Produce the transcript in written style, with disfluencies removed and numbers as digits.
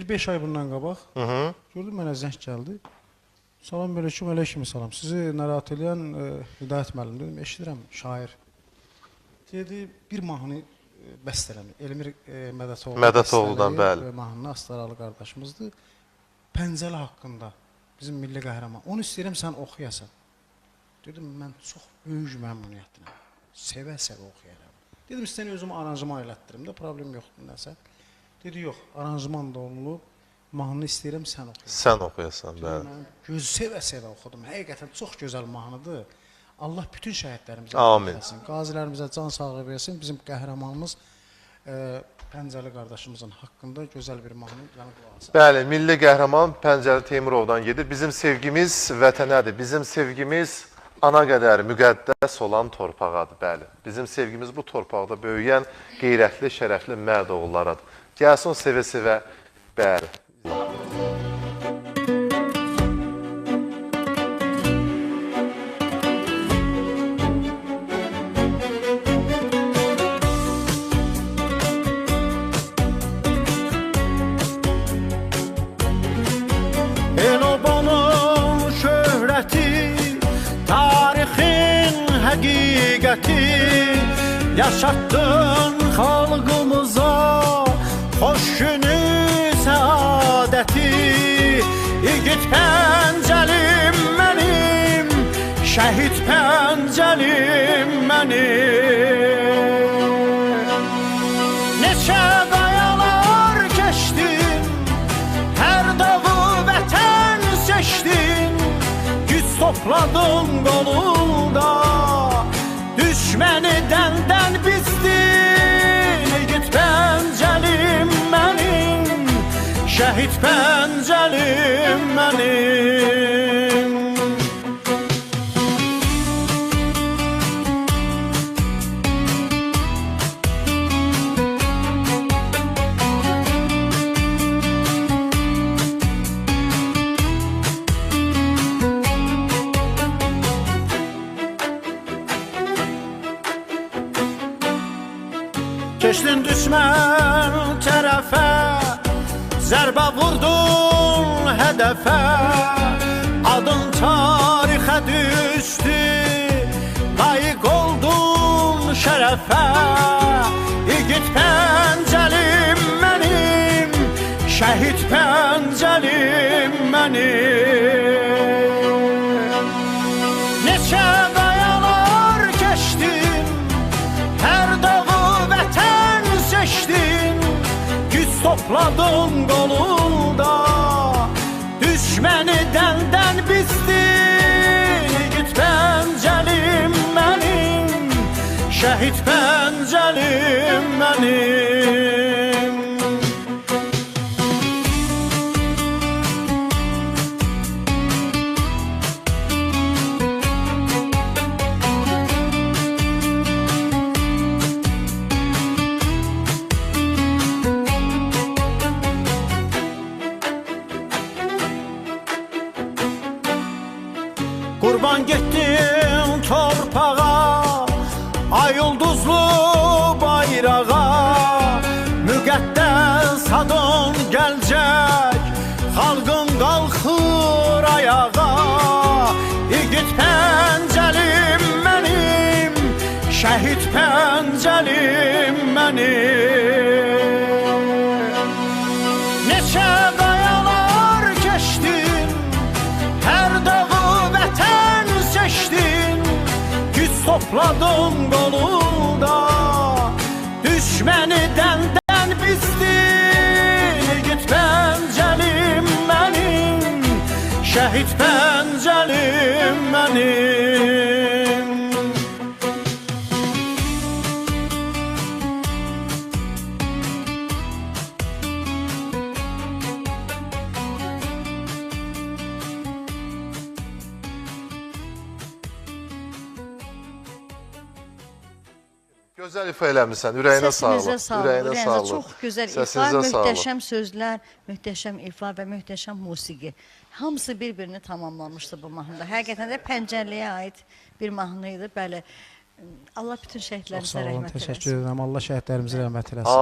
Bir 5 ay bundan qabaq gördüm, mənə zəng gəldi. Salam aleyküm, aleyküm salam. Sizi narahat edən Hidayət müəllim dedim, eşidirəm, şair. Dedi, bir mahnı bəstələmi. Elmir Mədətoğlu'dan, bəli. Mahnı Astaralı qardaşımızdır. Pəncəli haqqında, bizim milli qəhrəman. Onu istəyirəm, sən oxuyasan. Dedim, mən çox böyük məmnuniyyətlə, sevə-sevə oxuyaram. Dedim, istəyəni özümü aranjman elətdirim də, problem yoxdur, nəsə. Dedi, yox, aranjman da olunub, mahnı istəyirəm, sən oxuyasan. Sən oxuyasan, bəli. Göz sevə-sevə oxudum. Həqiqətən çox gözəl mahnıdır. Allah bütün şəhidlərimizə versin, qazilərimizə can sağlığı versin. Bizim qəhrəmanımız Pəncəli qardaşımızın haqqında gözəl bir mahnı qulaq asın. Bəli, milli qəhrəman Pəncəli Teymurovdan gedir. Bizim sevgimiz vətənədir. Bizim sevgimiz ana qədər müqəddəs olan torpağadır. Bəli, bizim sevgimiz bu torpaqda böyüyən qeyrətli, şərəfli mərd oğullarıdır. Gəlsin sevə-sevə, bəli. Həqiqəti yaşatdın xalqımıza, xoş günü səadəti. İgid Pəncəlim mənim, şəhid Pəncəlim mənim. Neçə qayalar keçdin, hər dağı vətən seçdin, güc topladın qolunda, düşməni dəndən bizdin. İgid Pəncəlim mənim, şəhid Pəncəlim mənim. Keçdin düşmən tərəfə, zərbə vurdun hədəfə, adın tarixə düşdü, layiq oldun şərəfə. İgid Pəncəlim mənim, şəhid Pəncəlim mənim. Neçə qayalar keçdin, hər dağı vətən seçdin, güc topladın qolunda, düşməni dəndən bizdin. İgid Pəncəlim mənim, şəhid Pəncəlim mənim. Qurban getdim torpağa, ay ulduzlu bayrağa, müqəddəs adın gəlcək, xalqın qalxır ayağa. İgid Pəncəlim mənim, şəhid Pəncəlim mənim. Neçə qayalar keçdin, hər dağı vətən seçdin, güc topladın qolunda, düşməni dəndən bizdin. İgid Pəncəlim mənim, şəhid Pəncəlim mənim. Gözəl ifa eləmirsən, ürəyinə sağlıq. Səsinizə sağlıq, ürəyinizə çox gözəl ifa, Səsinizə möhtəşəm sözlər, möhtəşəm ifa və möhtəşəm musiqi. Hamısı bir-birini tamamlamışdı bu mahnıda. Həqiqətən də Pəncəliyə aid bir mahnı idi. Bəli, Allah bütün şəhidlərimizə rəhmət eləsin. Təşəkkür edirəm. Allah şəhidlərimizə rəhmət eləsin.